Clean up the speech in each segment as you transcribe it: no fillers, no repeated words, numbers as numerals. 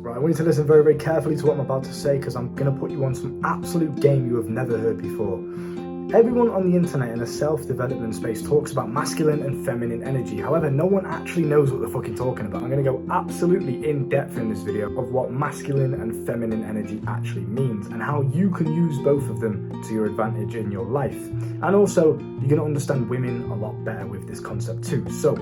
Right, I want you to listen very, very carefully to what I'm about to say, because I'm going to put you on some absolute game you have never heard before. Everyone on the internet in the self-development space talks about masculine and feminine energy. However, no one actually knows what they're fucking talking about. I'm going to go absolutely in depth in this video of what masculine and feminine energy actually means and how you can use both of them to your advantage in your life. And also, you're going to understand women a lot better with this concept too. So,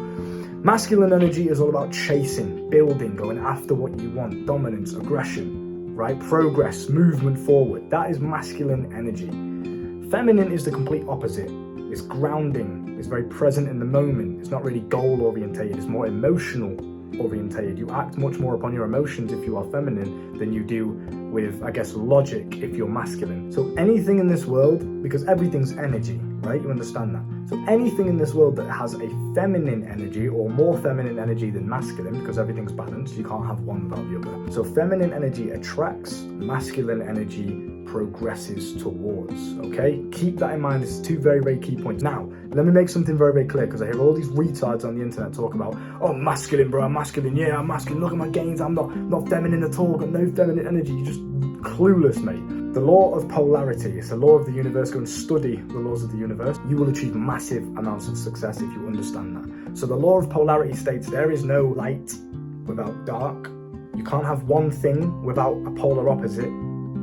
masculine energy is all about chasing, building, going after what you want, dominance, aggression, right? Progress, movement forward. That is masculine energy. Feminine is the complete opposite. It's grounding, it's very present in the moment. It's not really goal orientated, it's more emotional orientated. You act much more upon your emotions if you are feminine than you do with, I guess, logic if you're masculine. So anything in this world, because everything's energy, right? You understand that? So anything in this world that has a feminine energy or more feminine energy than masculine, because everything's balanced, you can't have one without the other. So feminine energy attracts, masculine energy progresses towards, okay? Keep that in mind. This is two very, very key points. Now, let me make something very, very clear, because I hear all these retards on the internet talk about, oh, masculine, bro, I'm masculine, yeah, I'm masculine, look at my gains, I'm not feminine at all, got no feminine energy. You're just clueless, mate. The law of polarity, it's the law of the universe. Go and study the laws of the universe. You will achieve massive amounts of success if you understand that. So the law of polarity states there is no light without dark. You can't have one thing without a polar opposite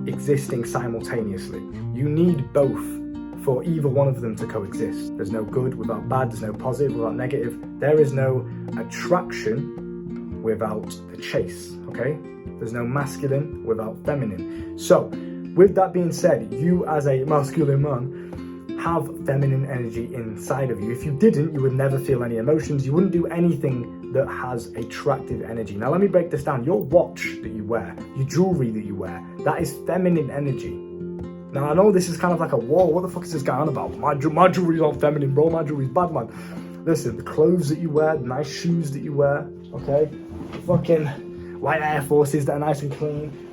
existing simultaneously. You need both for either one of them to coexist. There's no good without bad, there's no positive without negative. There is no attraction without the chase, okay? There's no masculine without feminine. So, with that being said, you as a masculine man have feminine energy inside of you. If you didn't, you would never feel any emotions. You wouldn't do anything that has attractive energy. Now, let me break this down. Your watch that you wear, your jewelry that you wear, that is feminine energy. Now, I know this is kind of like a, whoa, what the fuck is this guy on about? My jewelry's not feminine, bro. My jewelry's bad, man. Listen, the clothes that you wear, the nice shoes that you wear, okay? Fucking white Air Forces that are nice and clean,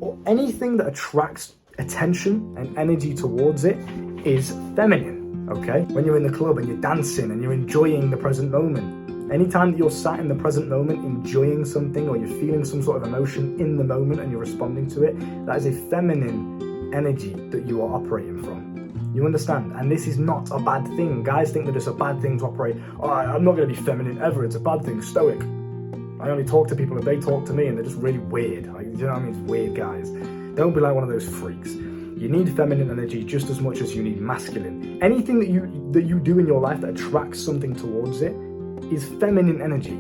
or anything that attracts attention and energy towards it is feminine, okay? When you're in the club and you're dancing and you're enjoying the present moment, anytime that you're sat in the present moment enjoying something or you're feeling some sort of emotion in the moment and you're responding to it, that is a feminine energy that you are operating from. You understand? And this is not a bad thing. Guys think that it's a bad thing to operate, oh, I'm not going to be feminine ever, it's a bad thing, stoic. I only talk to people if they talk to me and they're just really weird. Like, you know what I mean? It's weird guys. Don't be like one of those freaks. You need feminine energy just as much as you need masculine. Anything that you do in your life that attracts something towards it is feminine energy.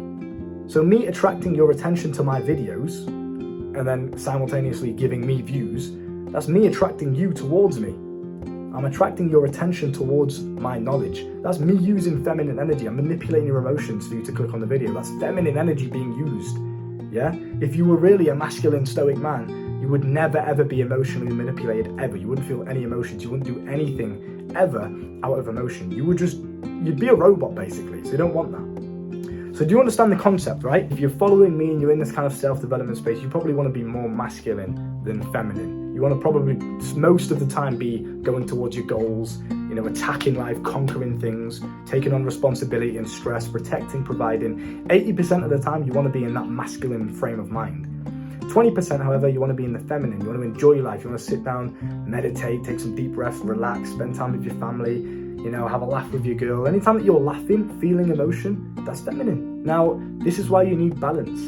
So me attracting your attention to my videos and then simultaneously giving me views, that's me attracting you towards me. I'm attracting your attention towards my knowledge. That's me using feminine energy. I'm manipulating your emotions for you to click on the video. That's feminine energy being used, yeah? If you were really a masculine, stoic man, you would never, ever be emotionally manipulated, ever. You wouldn't feel any emotions. You wouldn't do anything, ever, out of emotion. You'd be a robot, basically, so you don't want that. So do you understand the concept, right? If you're following me and you're in this kind of self-development space, you probably want to be more masculine than feminine. You want to probably, most of the time, be going towards your goals, you know, attacking life, conquering things, taking on responsibility and stress, protecting, providing. 80% of the time, you want to be in that masculine frame of mind. 20%, however, you want to be in the feminine. You want to enjoy life. You want to sit down, meditate, take some deep breaths, relax, spend time with your family, you know, have a laugh with your girl. Anytime that you're laughing, feeling emotion, that's feminine. Now, this is why you need balance,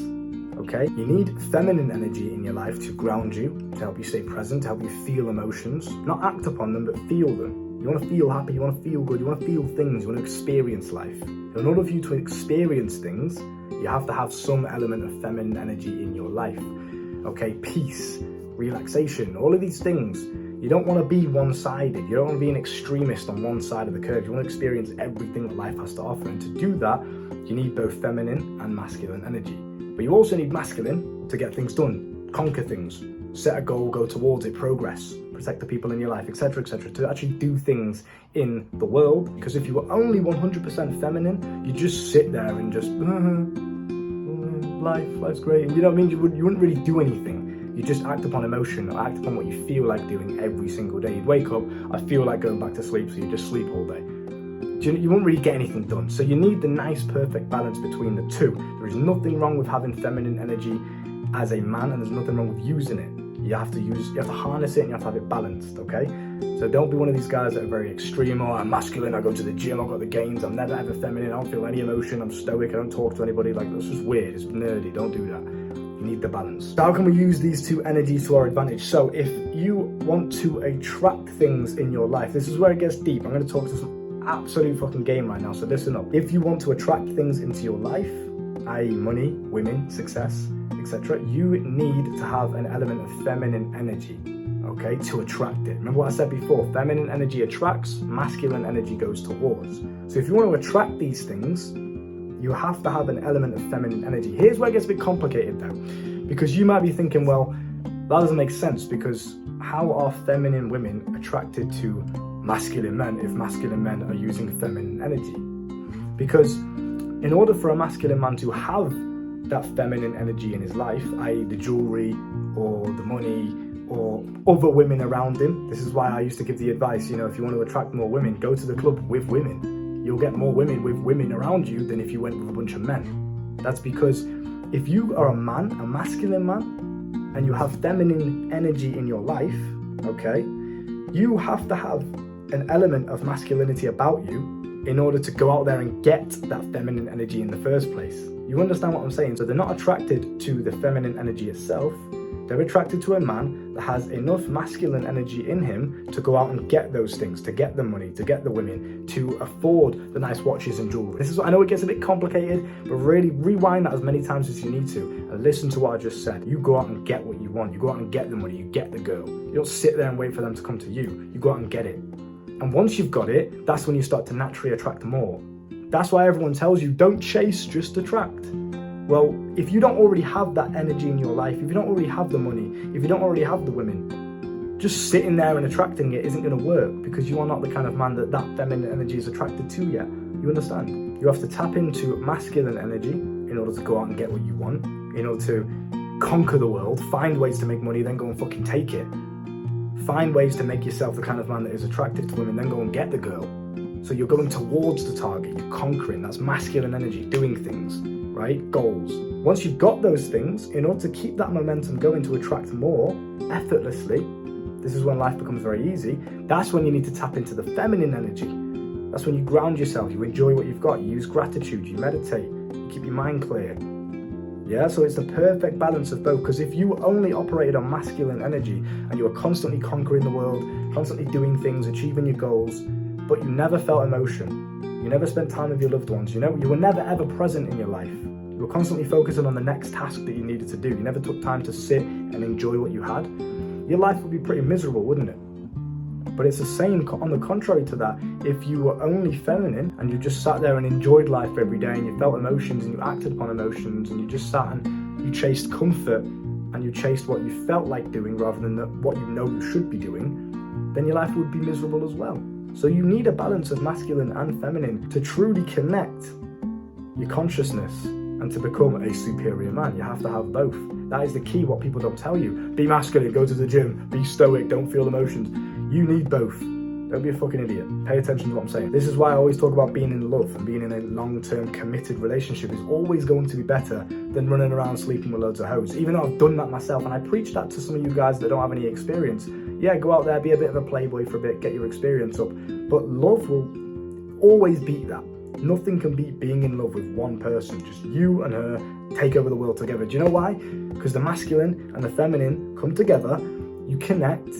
okay? You need feminine energy in your life to ground you, to help you stay present, to help you feel emotions, not act upon them, but feel them. You want to feel happy, you want to feel good, you want to feel things, you want to experience life. In order for you to experience things, you have to have some element of feminine energy in your life, okay? Peace, relaxation, all of these things. You don't want to be one-sided. You don't want to be an extremist on one side of the curve. You want to experience everything that life has to offer. And to do that, you need both feminine and masculine energy. But you also need masculine to get things done, conquer things, set a goal, go towards it, progress, protect the people in your life, etc., to actually do things in the world. Because if you were only 100% feminine, you just sit there and just, life's great. You know what I mean? You wouldn't really do anything. You just act upon emotion or act upon what you feel like doing every single day. You'd wake up, I feel like going back to sleep, so you just sleep all day. You won't really get anything done. So you need the nice, perfect balance between the two. There is nothing wrong with having feminine energy as a man, and there's nothing wrong with using it. You have to harness it, and you have to have it balanced, okay? So don't be one of these guys that are very extreme. Oh, I'm masculine, I go to the gym, I've got the gains, I'm never ever feminine, I don't feel any emotion, I'm stoic, I don't talk to anybody. Like, that's just weird, it's nerdy, don't do that. You need the balance. So how can we use these two energies to our advantage? So if you want to attract things in your life, this is where it gets deep. I'm going to talk to some absolute fucking game right now, so listen up. If you want to attract things into your life, i.e. money, women, success, etc., you need to have an element of feminine energy, okay, to attract it. Remember what I said before, feminine energy attracts, masculine energy goes towards. So if you want to attract these things, you have to have an element of feminine energy. Here's where it gets a bit complicated though, because you might be thinking, well, that doesn't make sense, because how are feminine women attracted to masculine men if masculine men are using feminine energy? Because in order for a masculine man to have that feminine energy in his life, i.e. the jewelry or the money or other women around him, this is why I used to give the advice, you know, if you want to attract more women, go to the club with women. You'll get more women with women around you than if you went with a bunch of men. That's because if you are a man, a masculine man, and you have feminine energy in your life, okay, you have to have an element of masculinity about you in order to go out there and get that feminine energy in the first place. You understand what I'm saying? So they're not attracted to the feminine energy itself, they're attracted to a man that has enough masculine energy in him to go out and get those things, to get the money, to get the women, to afford the nice watches and jewelry. This is what, I know it gets a bit complicated, but really rewind that as many times as you need to and listen to what I just said. You go out and get what you want. You go out and get the money, you get the girl. You don't sit there and wait for them to come to you. You go out and get it. And once you've got it, that's when you start to naturally attract more. That's why everyone tells you, don't chase, just attract. Well, if you don't already have that energy in your life, if you don't already have the money, if you don't already have the women, just sitting there and attracting it isn't going to work, because you are not the kind of man that feminine energy is attracted to yet. You understand? You have to tap into masculine energy in order to go out and get what you want, in order to conquer the world, find ways to make money, then go and fucking take it. Find ways to make yourself the kind of man that is attractive to women, then go and get the girl. So you're going towards the target, you're conquering, that's masculine energy, doing things, right? Goals. Once you've got those things, in order to keep that momentum going to attract more effortlessly, this is when life becomes very easy, that's when you need to tap into the feminine energy. That's when you ground yourself, you enjoy what you've got, you use gratitude, you meditate, you keep your mind clear. Yeah, so it's the perfect balance of both, because if you only operated on masculine energy and you were constantly conquering the world, constantly doing things, achieving your goals, but you never felt emotion, you never spent time with your loved ones, you know, you were never ever present in your life. You were constantly focusing on the next task that you needed to do. You never took time to sit and enjoy what you had. Your life would be pretty miserable, wouldn't it? But it's the same on the contrary to that. If you were only feminine and you just sat there and enjoyed life every day and you felt emotions and you acted upon emotions and you just sat and you chased comfort and you chased what you felt like doing rather than what you know you should be doing, then your life would be miserable as well. So you need a balance of masculine and feminine to truly connect your consciousness and to become a superior man. You have to have both. That is the key, what people don't tell you. Be masculine, go to the gym, be stoic, don't feel emotions. You need both. Don't be a fucking idiot. Pay attention to what I'm saying. This is why I always talk about being in love, and being in a long-term committed relationship is always going to be better than running around sleeping with loads of hoes. Even though I've done that myself, and I preach that to some of you guys that don't have any experience. Yeah, go out there, be a bit of a playboy for a bit, get your experience up. But love will always beat that. Nothing can beat being in love with one person. Just you and her take over the world together. Do you know why? Because the masculine and the feminine come together, you connect,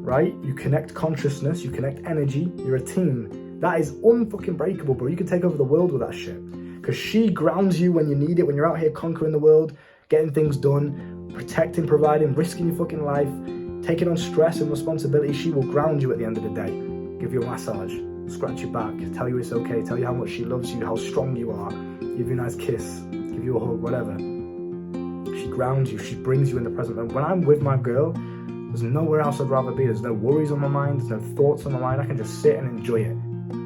right? You connect consciousness, you connect energy, you're a team. That is unfucking breakable, bro. You can take over the world with that shit. Because she grounds you when you need it, when you're out here conquering the world, getting things done, protecting, providing, risking your fucking life, taking on stress and responsibility. She will ground you at the end of the day. Give you a massage, scratch your back, tell you it's okay, tell you how much she loves you, how strong you are, give you a nice kiss, give you a hug, whatever. She grounds you, she brings you in the present moment. When I'm with my girl, there's nowhere else I'd rather be. There's no worries on my mind, there's no thoughts on my mind. I can just sit and enjoy it.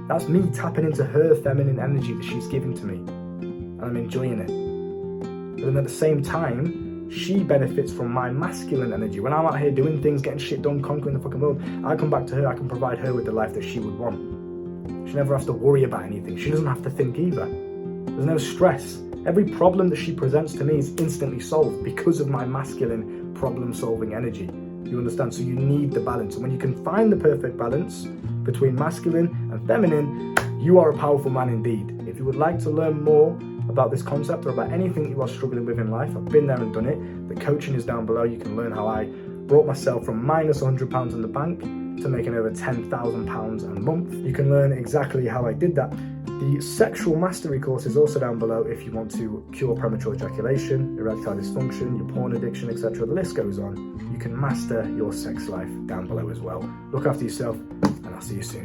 That's me tapping into her feminine energy that she's giving to me, and I'm enjoying it. But then at the same time, she benefits from my masculine energy. When I'm out here doing things, getting shit done, conquering the fucking world, I come back to her, I can provide her with the life that she would want. She never has to worry about anything. She doesn't have to think either. There's no stress. Every problem that she presents to me is instantly solved because of my masculine problem-solving energy. You understand? So you need the balance. And when you can find the perfect balance between masculine and feminine, you are a powerful man indeed. If you would like to learn more about this concept or about anything you are struggling with in life, I've been there and done it. The coaching is down below. You can learn how I brought myself from minus £100 in the bank to making over £10,000 a month. You can learn exactly how I did that. The sexual mastery course is also down below if you want to cure premature ejaculation, erectile dysfunction, your porn addiction, etc. The list goes on. You can master your sex life down below as well. Look after yourself, and I'll see you soon.